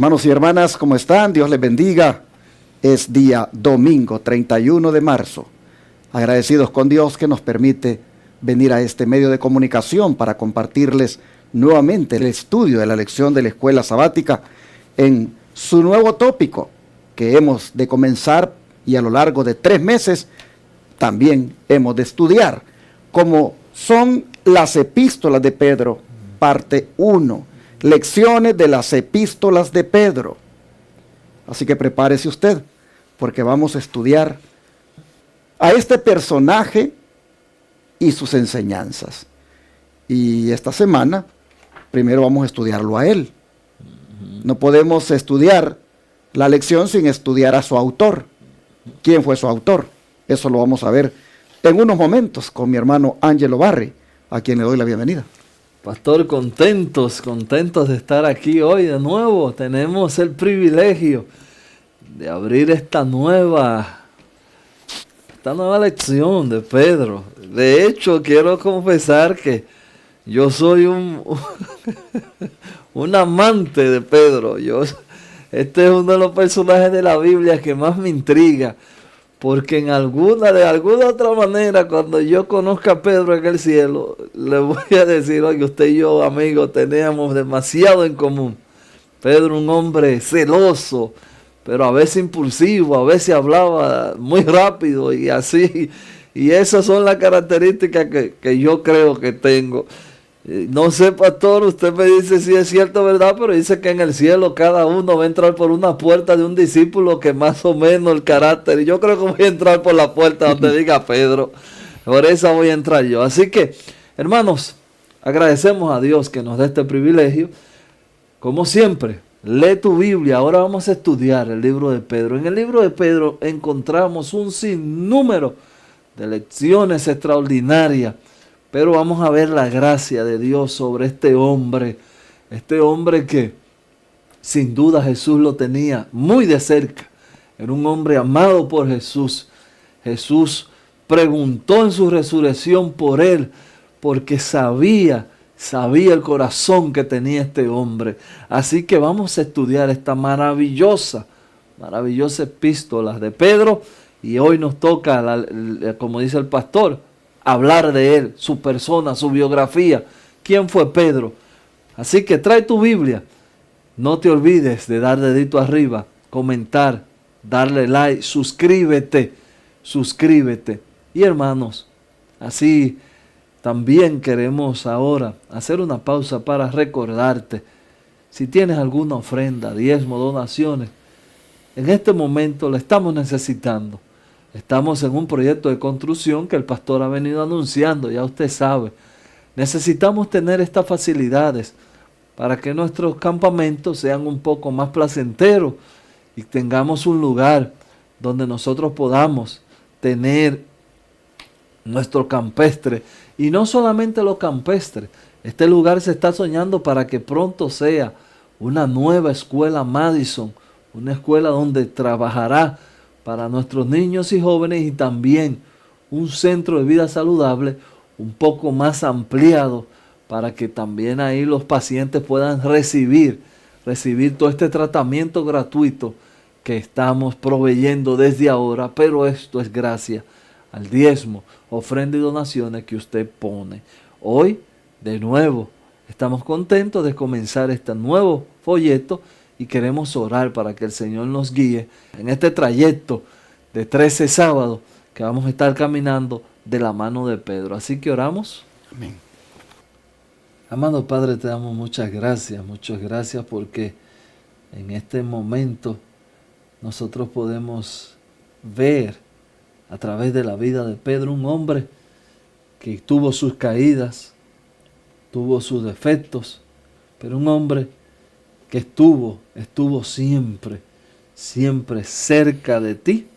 Hermanos y hermanas, ¿cómo están? Dios les bendiga. Es día domingo 31 de marzo. Agradecidos con Dios que nos permite venir a este medio de comunicación para compartirles nuevamente el estudio de la lección de la escuela sabática en su nuevo tópico que hemos de comenzar y a lo largo de 3 meses también hemos de estudiar, como son las epístolas de Pedro, parte 1. Lecciones de las epístolas de Pedro. Así que prepárese usted, porque vamos a estudiar a este personaje y sus enseñanzas. Y esta semana, primero vamos a estudiarlo a él. No podemos estudiar la lección sin estudiar a su autor. ¿Quién fue su autor? Eso lo vamos a ver en unos momentos con mi hermano Ángelo Barri, a quien le doy la bienvenida. Pastor, contentos de estar aquí hoy de nuevo. Tenemos el privilegio de abrir esta nueva lección de Pedro. De hecho, quiero confesar que yo soy un amante de Pedro. Este es uno de los personajes de la Biblia que más me intriga. Porque de alguna otra manera, cuando yo conozca a Pedro en el cielo, le voy a decir, oye, usted y yo, amigo, teníamos demasiado en común. Pedro, un hombre celoso, pero a veces impulsivo, a veces hablaba muy rápido y así. Y esas son las características que yo creo que tengo. No sé, pastor, usted me dice si es cierto, ¿verdad? Pero dice que en el cielo cada uno va a entrar por una puerta de un discípulo que más o menos el carácter. Y yo creo que voy a entrar por la puerta donde diga Pedro. Por esa voy a entrar yo. Así que, hermanos, agradecemos a Dios que nos dé este privilegio. Como siempre, lee tu Biblia. Ahora vamos a estudiar el libro de Pedro. En el libro de Pedro encontramos un sinnúmero de lecciones extraordinarias. Pero vamos a ver la gracia de Dios sobre este hombre que sin duda Jesús lo tenía muy de cerca. Era un hombre amado por Jesús. Jesús preguntó en su resurrección por él, porque sabía el corazón que tenía este hombre. Así que vamos a estudiar esta maravillosa epístola de Pedro. Y hoy nos toca, como dice el pastor, hablar de él, su persona, su biografía. ¿Quién fue Pedro? Así que trae tu Biblia. No te olvides de dar dedito arriba, comentar, darle like, suscríbete. Y hermanos, así también queremos ahora hacer una pausa para recordarte. Si tienes alguna ofrenda, diezmo, donaciones, en este momento la estamos necesitando. Estamos en un proyecto de construcción que el pastor ha venido anunciando, ya usted sabe. Necesitamos tener estas facilidades para que nuestros campamentos sean un poco más placenteros y tengamos un lugar donde nosotros podamos tener nuestro campestre. Y no solamente lo campestre, este lugar se está soñando para que pronto sea una nueva escuela Madison, una escuela donde trabajará para nuestros niños y jóvenes y también un centro de vida saludable un poco más ampliado para que también ahí los pacientes puedan recibir todo este tratamiento gratuito que estamos proveyendo desde ahora, pero esto es gracias al diezmo, ofrenda y donaciones que usted pone. Hoy, de nuevo, estamos contentos de comenzar este nuevo folleto y queremos orar para que el Señor nos guíe en este trayecto de 13 sábados que vamos a estar caminando de la mano de Pedro. Así que oramos. Amén. Amado Padre, te damos muchas gracias porque en este momento nosotros podemos ver a través de la vida de Pedro un hombre que tuvo sus caídas, tuvo sus defectos, pero un hombre que estuvo siempre cerca de ti,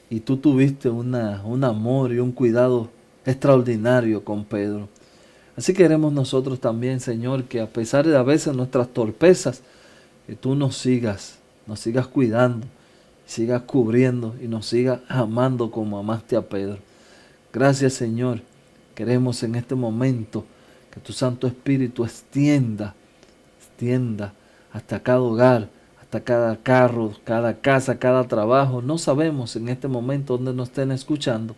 y tú tuviste un amor y un cuidado extraordinario con Pedro. Así queremos nosotros también, Señor, que a pesar de a veces nuestras torpezas, que tú nos sigas cuidando, sigas cubriendo y nos sigas amando como amaste a Pedro. Gracias, Señor. Queremos en este momento que tu Santo Espíritu extienda hasta cada hogar, hasta cada carro, cada casa, cada trabajo. No sabemos en este momento dónde nos estén escuchando,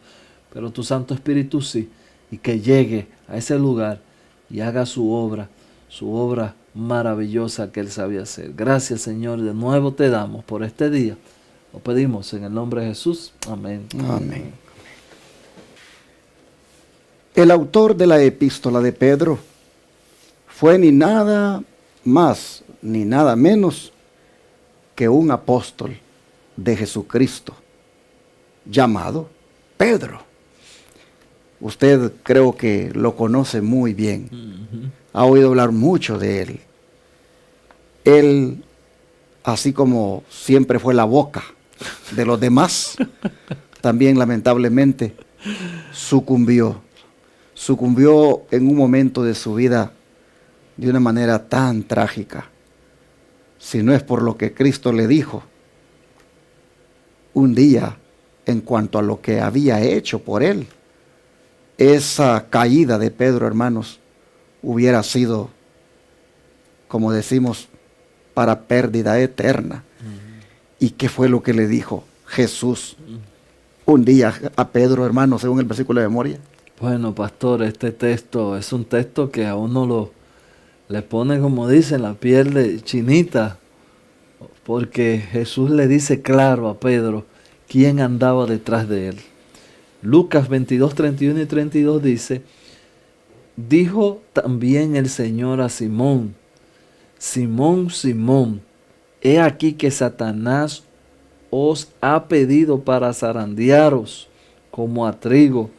pero tu Santo Espíritu sí, y que llegue a ese lugar y haga su obra maravillosa que Él sabe hacer. Gracias, Señor, de nuevo te damos por este día. Lo pedimos en el nombre de Jesús. Amén. Amén. El autor de la epístola de Pedro fue ni nada más ni nada menos que un apóstol de Jesucristo llamado Pedro. Usted creo que lo conoce muy bien. Ha oído hablar mucho de él. Él, así como siempre fue la boca de los demás, también lamentablemente sucumbió en un momento de su vida de una manera tan trágica. Si no es por lo que Cristo le dijo un día en cuanto a lo que había hecho por él, esa caída de Pedro, hermanos, hubiera sido, como decimos, para pérdida eterna. ¿Y qué fue lo que le dijo Jesús un día a Pedro, hermano, según el versículo de memoria? Bueno, pastor, este texto es un texto que a uno le pone, como dicen, la piel de chinita, porque Jesús le dice claro a Pedro quién andaba detrás de él. Lucas 22, 31 y 32 dice: dijo también el Señor a Simón: Simón, Simón, he aquí que Satanás os ha pedido para zarandearos como a trigo,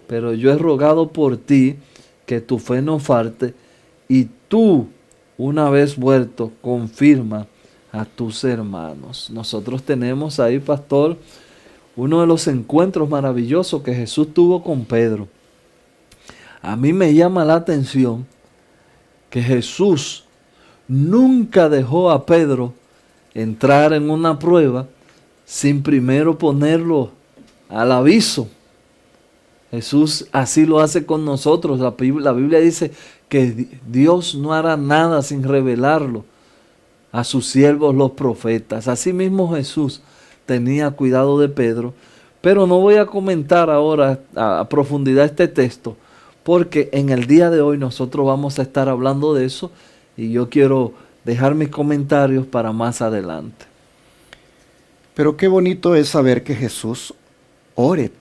pero yo he rogado por ti que tu fe no falte, y tú, una vez vuelto, confirma a tus hermanos. Nosotros tenemos ahí, pastor, uno de los encuentros maravillosos que Jesús tuvo con Pedro. A mí me llama la atención que Jesús nunca dejó a Pedro entrar en una prueba sin primero ponerlo al aviso. Jesús así lo hace con nosotros. La Biblia dice que Dios no hará nada sin revelarlo a sus siervos los profetas. Asimismo Jesús tenía cuidado de Pedro, pero no voy a comentar ahora a profundidad este texto, porque en el día de hoy nosotros vamos a estar hablando de eso y yo quiero dejar mis comentarios para más adelante. Pero qué bonito es saber que Jesús ore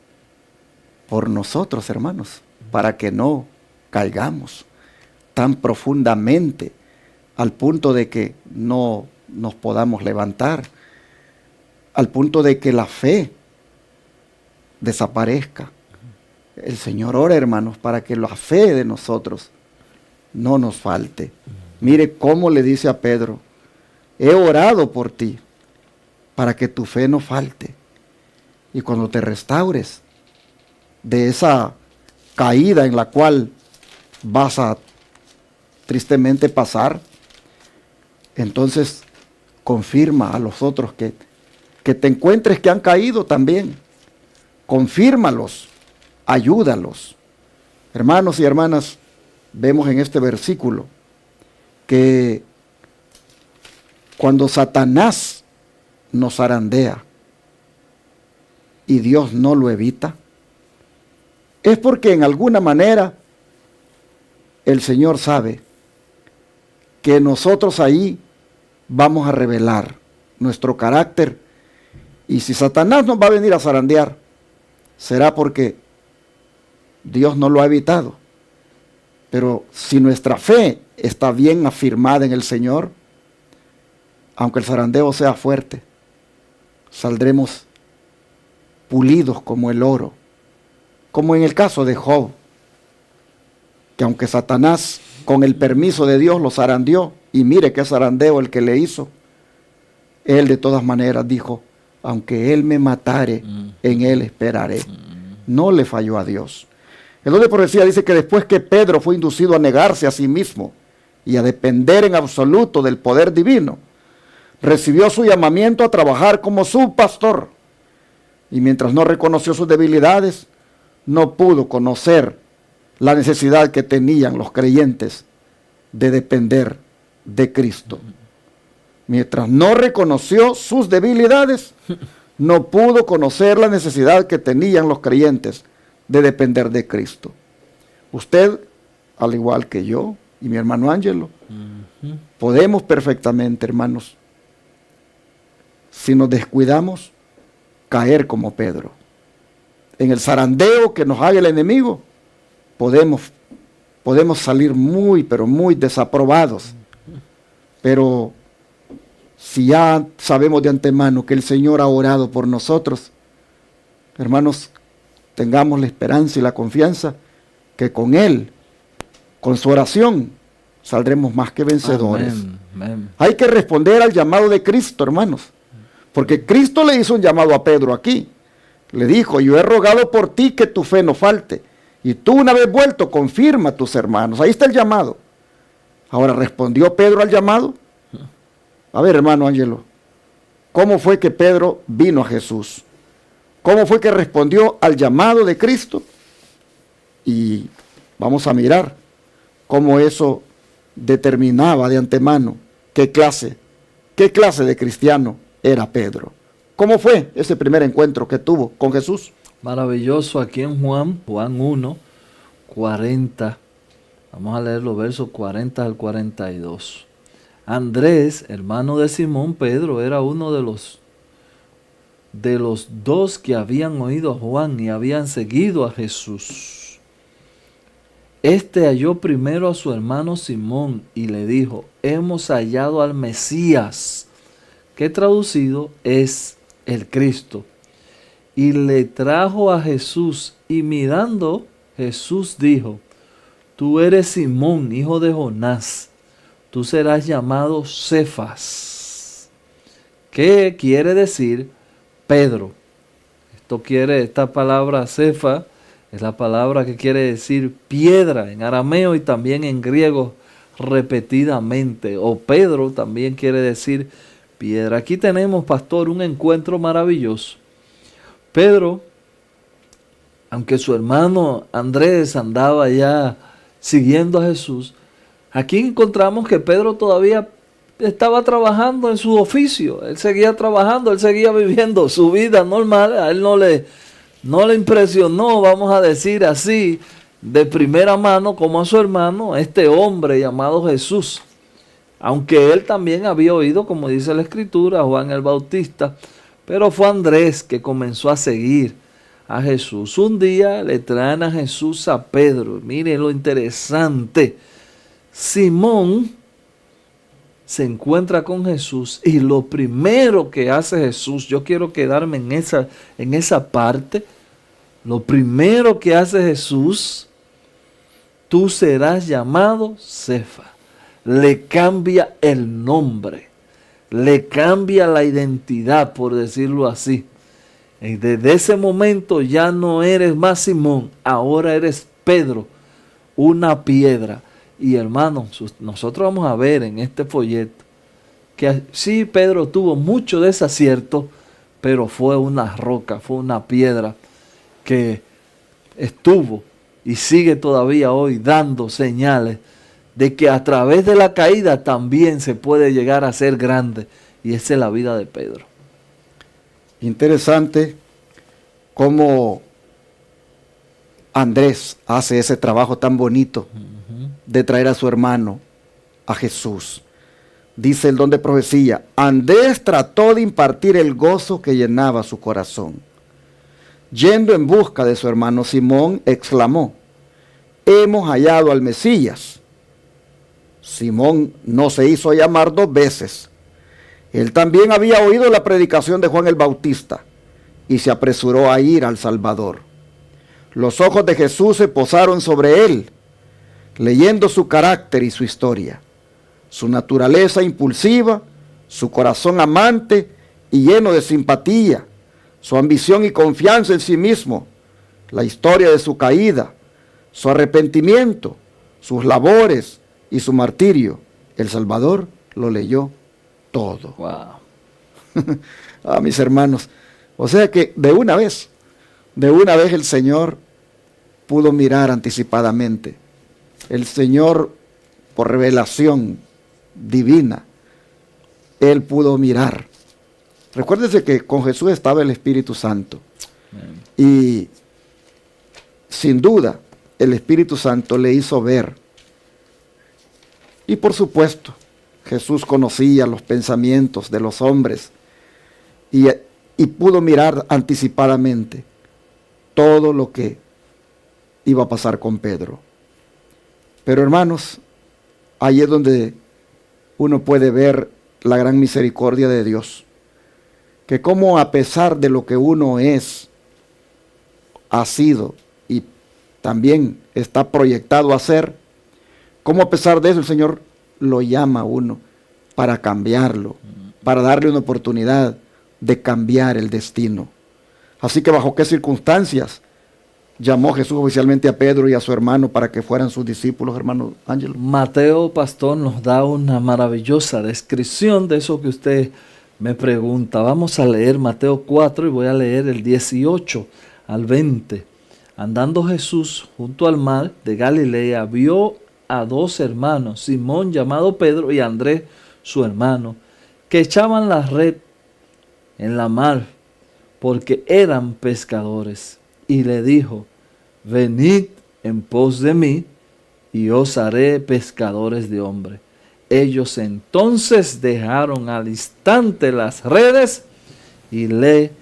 por nosotros, hermanos, para que no caigamos tan profundamente al punto de que no nos podamos levantar, al punto de que la fe desaparezca. El Señor ora, hermanos, para que la fe de nosotros no nos falte. Mire cómo le dice a Pedro: he orado por ti para que tu fe no falte. Y cuando te restaures de esa caída en la cual vas a tristemente pasar, entonces confirma a los otros que te encuentres que han caído también. Confírmalos, ayúdalos. Hermanos y hermanas, vemos en este versículo que cuando Satanás nos zarandea y Dios no lo evita, es porque en alguna manera el Señor sabe que nosotros ahí vamos a revelar nuestro carácter, y si Satanás nos va a venir a zarandear, será porque Dios no lo ha evitado. Pero si nuestra fe está bien afirmada en el Señor, aunque el zarandeo sea fuerte, saldremos pulidos como el oro, como en el caso de Job, que aunque Satanás con el permiso de Dios lo zarandeó, y mire qué zarandeo el que le hizo, él de todas maneras dijo: aunque él me matare, en él esperaré. No le falló a Dios. El don de profecía dice que después que Pedro fue inducido a negarse a sí mismo y a depender en absoluto del poder divino, recibió su llamamiento a trabajar como su pastor. Y mientras no reconoció sus debilidades, no pudo conocer la necesidad que tenían los creyentes de depender de Cristo. mientras no reconoció sus debilidades, no pudo conocer la necesidad que tenían los creyentes de depender de Cristo. Usted, al igual que yo y mi hermano Ángelo, podemos perfectamente, hermanos, si nos descuidamos, caer como Pedro. En el zarandeo que nos haga el enemigo, podemos salir muy, pero muy desaprobados. Pero si ya sabemos de antemano que el Señor ha orado por nosotros, hermanos, tengamos la esperanza y la confianza que con Él, con su oración, saldremos más que vencedores. Amén, amén. Hay que responder al llamado de Cristo, hermanos, porque Cristo le hizo un llamado a Pedro aquí. Le dijo: yo he rogado por ti que tu fe no falte, y tú, una vez vuelto, confirma a tus hermanos. Ahí está el llamado. Ahora, ¿respondió Pedro al llamado? A ver, hermano Ángelo, ¿cómo fue que Pedro vino a Jesús? ¿Cómo fue que respondió al llamado de Cristo? Y vamos a mirar cómo eso determinaba de antemano qué clase de cristiano era Pedro. ¿Cómo fue ese primer encuentro que tuvo con Jesús? Maravilloso, aquí en Juan 1, 40. Vamos a leer los versos 40 al 42. Andrés, hermano de Simón Pedro, era uno de los dos que habían oído a Juan y habían seguido a Jesús. Este halló primero a su hermano Simón y le dijo: hemos hallado al Mesías, que traducido es el Cristo. Y le trajo a Jesús, y mirando, Jesús dijo: tú eres Simón, hijo de Jonás, tú serás llamado Cefas. ¿Qué quiere decir Pedro? Esta palabra Cefa es la palabra que quiere decir piedra en arameo y también en griego repetidamente. O Pedro también quiere decir piedra. Aquí tenemos, pastor, un encuentro maravilloso. Pedro, aunque su hermano Andrés andaba ya siguiendo a Jesús, aquí encontramos que Pedro todavía estaba trabajando en su oficio. Él seguía trabajando, él seguía viviendo su vida normal. A él no le impresionó, vamos a decir así, de primera mano como a su hermano, este hombre llamado Jesús. Aunque él también había oído, como dice la Escritura, a Juan el Bautista, pero fue Andrés que comenzó a seguir a Jesús. Un día le traen a Jesús a Pedro. Mire lo interesante. Simón se encuentra con Jesús y lo primero que hace Jesús, yo quiero quedarme en esa parte, lo primero que hace Jesús: tú serás llamado Cefa. Le cambia el nombre, le cambia la identidad, por decirlo así. Y desde ese momento ya no eres más Simón, ahora eres Pedro, una piedra. Y hermanos, nosotros vamos a ver en este folleto que sí, Pedro tuvo mucho desacierto, pero fue una roca, fue una piedra que estuvo y sigue todavía hoy dando señales de que a través de la caída también se puede llegar a ser grande. Y esa es la vida de Pedro. Interesante cómo Andrés hace ese trabajo tan bonito de traer a su hermano a Jesús. Dice el don de profecía: Andrés trató de impartir el gozo que llenaba su corazón. Yendo en busca de su hermano Simón, exclamó: hemos hallado al Mesías. Simón no se hizo llamar 2 veces. Él también había oído la predicación de Juan el Bautista y se apresuró a ir al Salvador. Los ojos de Jesús se posaron sobre él, leyendo su carácter y su historia, su naturaleza impulsiva, su corazón amante y lleno de simpatía, su ambición y confianza en sí mismo, la historia de su caída, su arrepentimiento, sus labores y su martirio. El Salvador lo leyó todo. Wow. Mis hermanos, o sea que de una vez el Señor pudo mirar anticipadamente. El Señor, por revelación divina, él pudo mirar. Recuérdese que con Jesús estaba el Espíritu Santo. Y sin duda, el Espíritu Santo le hizo ver. Y por supuesto, Jesús conocía los pensamientos de los hombres y pudo mirar anticipadamente todo lo que iba a pasar con Pedro. Pero hermanos, ahí es donde uno puede ver la gran misericordia de Dios. Que como a pesar de lo que uno es, ha sido y también está proyectado a ser, como a pesar de eso el Señor lo llama a uno para cambiarlo, para darle una oportunidad de cambiar el destino. Así que bajo qué circunstancias llamó Jesús oficialmente a Pedro y a su hermano para que fueran sus discípulos, hermano Ángelo. Mateo, pastor, nos da una maravillosa descripción de eso que usted me pregunta. Vamos a leer Mateo 4 y voy a leer el 18 al 20. Andando Jesús junto al mar de Galilea, vio a dos hermanos, Simón llamado Pedro y Andrés su hermano, que echaban la red en la mar porque eran pescadores. Y le dijo: venid en pos de mí y os haré pescadores de hombres. Ellos entonces dejaron al instante las redes y le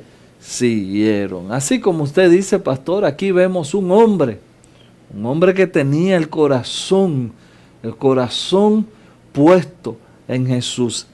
siguieron. Así como usted dice, pastor, aquí vemos un hombre que tenía el corazón puesto en Jesús.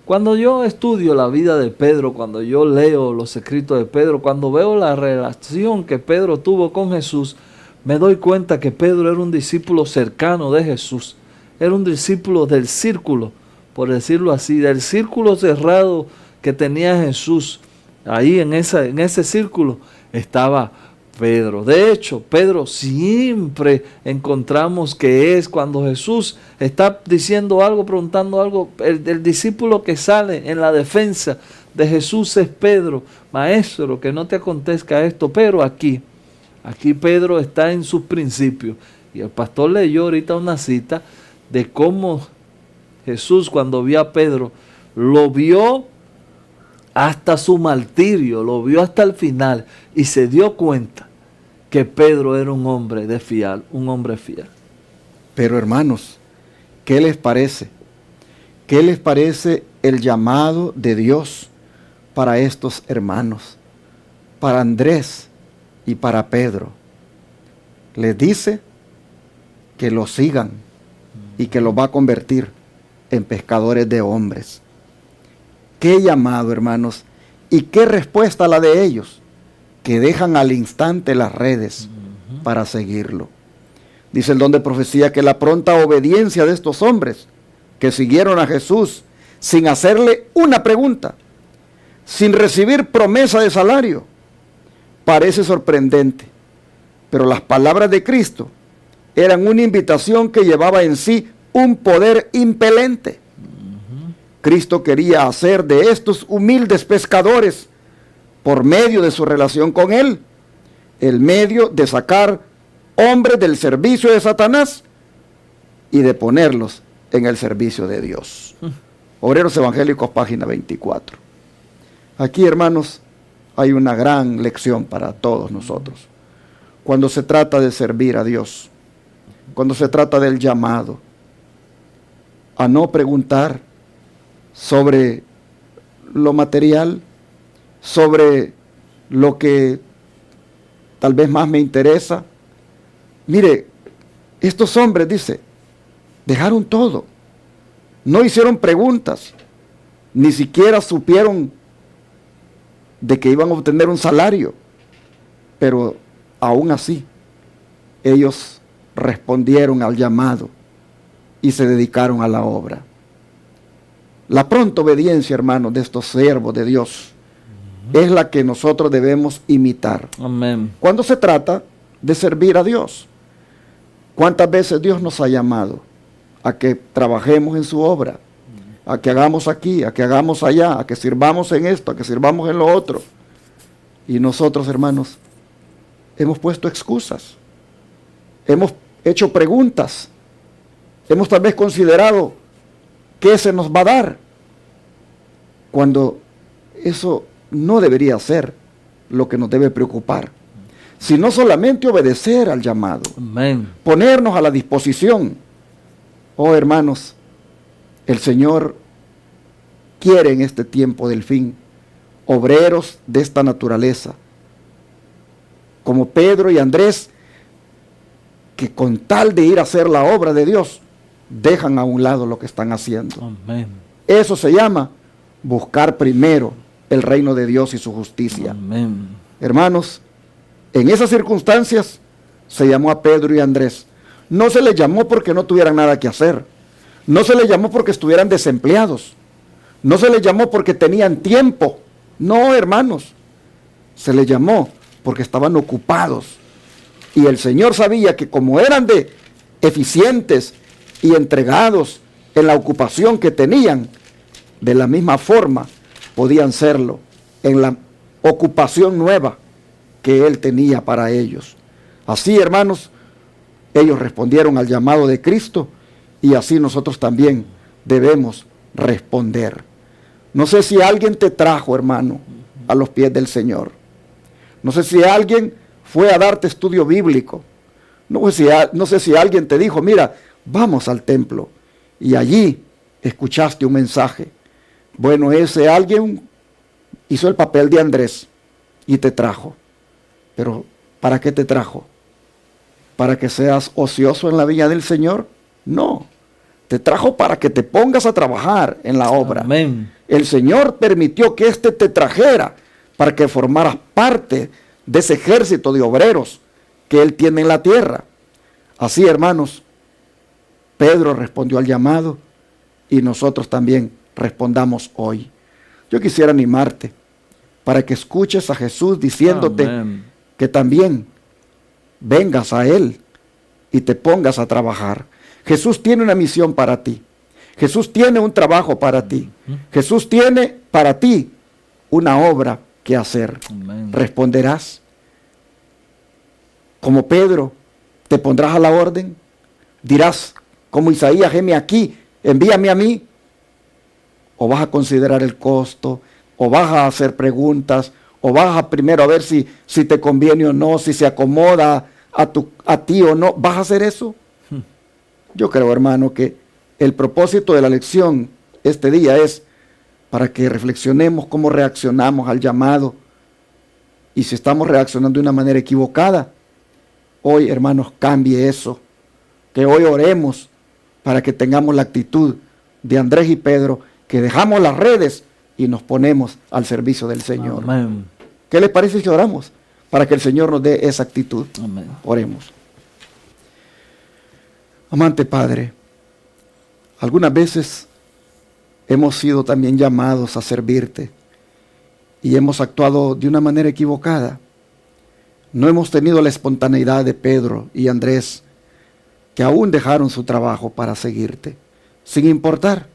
Cuando yo estudio la vida de Pedro, cuando yo leo los escritos de Pedro, cuando veo la relación que Pedro tuvo con Jesús, me doy cuenta que Pedro era un discípulo cercano de Jesús. Era un discípulo del círculo, por decirlo así, del círculo cerrado que tenía Jesús. Ahí en ese círculo estaba Pedro. De hecho, Pedro siempre encontramos que es cuando Jesús está diciendo algo, preguntando algo, el discípulo que sale en la defensa de Jesús es Pedro. Maestro, que no te acontezca esto, pero aquí Pedro está en sus principios. Y el pastor leyó ahorita una cita de cómo Jesús, cuando vio a Pedro, lo vio hasta su martirio, lo vio hasta el final y se dio cuenta que Pedro era un hombre fiel. Pero hermanos, ¿qué les parece? ¿Qué les parece el llamado de Dios para estos hermanos? Para Andrés y para Pedro. Les dice que lo sigan y que los va a convertir en pescadores de hombres. Qué llamado, hermanos, y qué respuesta la de ellos, que dejan al instante las redes para seguirlo. Dice el don de profecía que la pronta obediencia de estos hombres que siguieron a Jesús sin hacerle una pregunta, sin recibir promesa de salario, parece sorprendente, pero las palabras de Cristo eran una invitación que llevaba en sí un poder impelente. Cristo quería hacer de estos humildes pescadores, por medio de su relación con Él, el medio de sacar hombres del servicio de Satanás y de ponerlos en el servicio de Dios. Obreros Evangélicos, página 24. Aquí, hermanos, hay una gran lección para todos nosotros. Cuando se trata de servir a Dios, cuando se trata del llamado, a no preguntar sobre lo material, sobre lo que tal vez más me interesa. Mire, estos hombres, dice, dejaron todo, no hicieron preguntas, ni siquiera supieron de que iban a obtener un salario, pero aún así, ellos respondieron al llamado y se dedicaron a la obra. La pronta obediencia, hermanos, de estos siervos de Dios es la que nosotros debemos imitar. Amén. Cuando se trata de servir a Dios, ¿cuántas veces Dios nos ha llamado a que trabajemos en su obra? A que hagamos aquí, a que hagamos allá, a que sirvamos en esto, a que sirvamos en lo otro. Y nosotros, hermanos, hemos puesto excusas, hemos hecho preguntas, hemos tal vez considerado qué se nos va a dar. cuando eso no debería ser lo que nos debe preocupar, sino solamente obedecer al llamado. Amén. Ponernos a la disposición. Oh, hermanos, el Señor quiere en este tiempo del fin obreros de esta naturaleza, como Pedro y Andrés, que con tal de ir a hacer la obra de Dios, dejan a un lado lo que están haciendo. Amén. Eso se llama buscar primero el reino de Dios y su justicia. Amén. Hermanos, en esas circunstancias se llamó a Pedro y Andrés. No se les llamó porque no tuvieran nada que hacer. No se les llamó porque estuvieran desempleados. No se les llamó porque tenían tiempo. No, hermanos. Se les llamó porque estaban ocupados. Y el Señor sabía que como eran de eficientes y entregados en la ocupación que tenían, de la misma forma podían serlo en la ocupación nueva que Él tenía para ellos. Así, hermanos, ellos respondieron al llamado de Cristo y así nosotros también debemos responder. No sé si alguien te trajo, hermano, a los pies del Señor. No sé si alguien fue a darte estudio bíblico. No sé si alguien te dijo, mira, vamos al templo. Y allí escuchaste un mensaje. Bueno, ese alguien hizo el papel de Andrés y te trajo. Pero, ¿para qué te trajo? ¿Para que seas ocioso en la viña del Señor? No. Te trajo para que te pongas a trabajar en la obra. Amén. El Señor permitió que te trajera para que formaras parte de ese ejército de obreros que Él tiene en la tierra. Así, hermanos, Pedro respondió al llamado y nosotros también respondamos hoy. Yo quisiera animarte para que escuches a Jesús diciéndote Amén. que también vengas a Él y te pongas a trabajar. Jesús tiene una misión para ti. Jesús tiene un trabajo para ti. Jesús tiene para ti una obra que hacer. Amén. ¿Responderás? Como Pedro, ¿te pondrás a la orden? ¿Dirás, como Isaías, heme aquí, envíame a mí? ¿O vas a considerar el costo? ¿O vas a hacer preguntas? ¿O vas a primero a ver si te conviene o no, si se acomoda a ti o no? ¿Vas a hacer eso? Yo creo, hermano, que el propósito de la lección este día es para que reflexionemos cómo reaccionamos al llamado. Y si estamos reaccionando de una manera equivocada, hoy, hermanos, cambie eso. Que hoy oremos para que tengamos la actitud de Andrés y Pedro, que dejamos las redes y nos ponemos al servicio del Señor. Amén. ¿Qué les parece si oramos? Para que el Señor nos dé esa actitud. Amén. Oremos. Amante Padre, algunas veces hemos sido también llamados a servirte y hemos actuado de una manera equivocada. No hemos tenido la espontaneidad de Pedro y Andrés, que aún dejaron su trabajo para seguirte, sin importar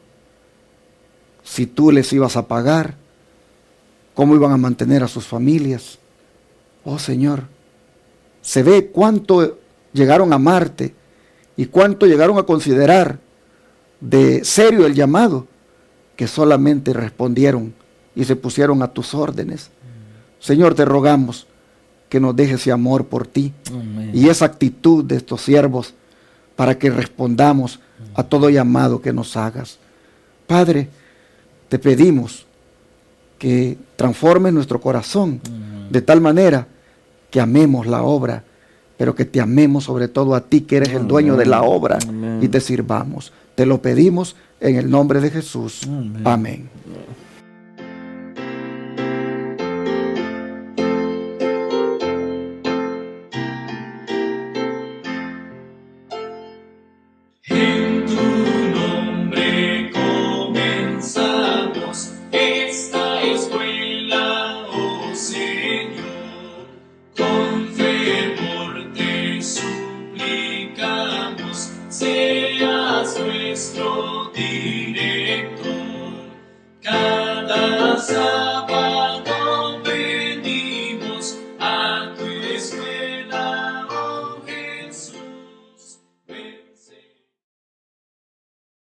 si tú les ibas a pagar, cómo iban a mantener a sus familias. Oh Señor, se ve cuánto llegaron a amarte y cuánto llegaron a considerar de serio el llamado, que solamente respondieron y se pusieron a tus órdenes. Señor, te rogamos que nos dejes ese amor por ti. Amén. Y esa actitud de estos siervos para que respondamos a todo llamado que nos hagas. Padre, te pedimos que transformes nuestro corazón de tal manera que amemos la obra, pero que te amemos sobre todo a ti, que eres el dueño de la obra, Amén. y te sirvamos. Te lo pedimos en el nombre de Jesús. Amén. Amén. En tu nombre comenzamos esta escuela, oh Señor. Con fervor te suplicamos, seas nuestro director. Cada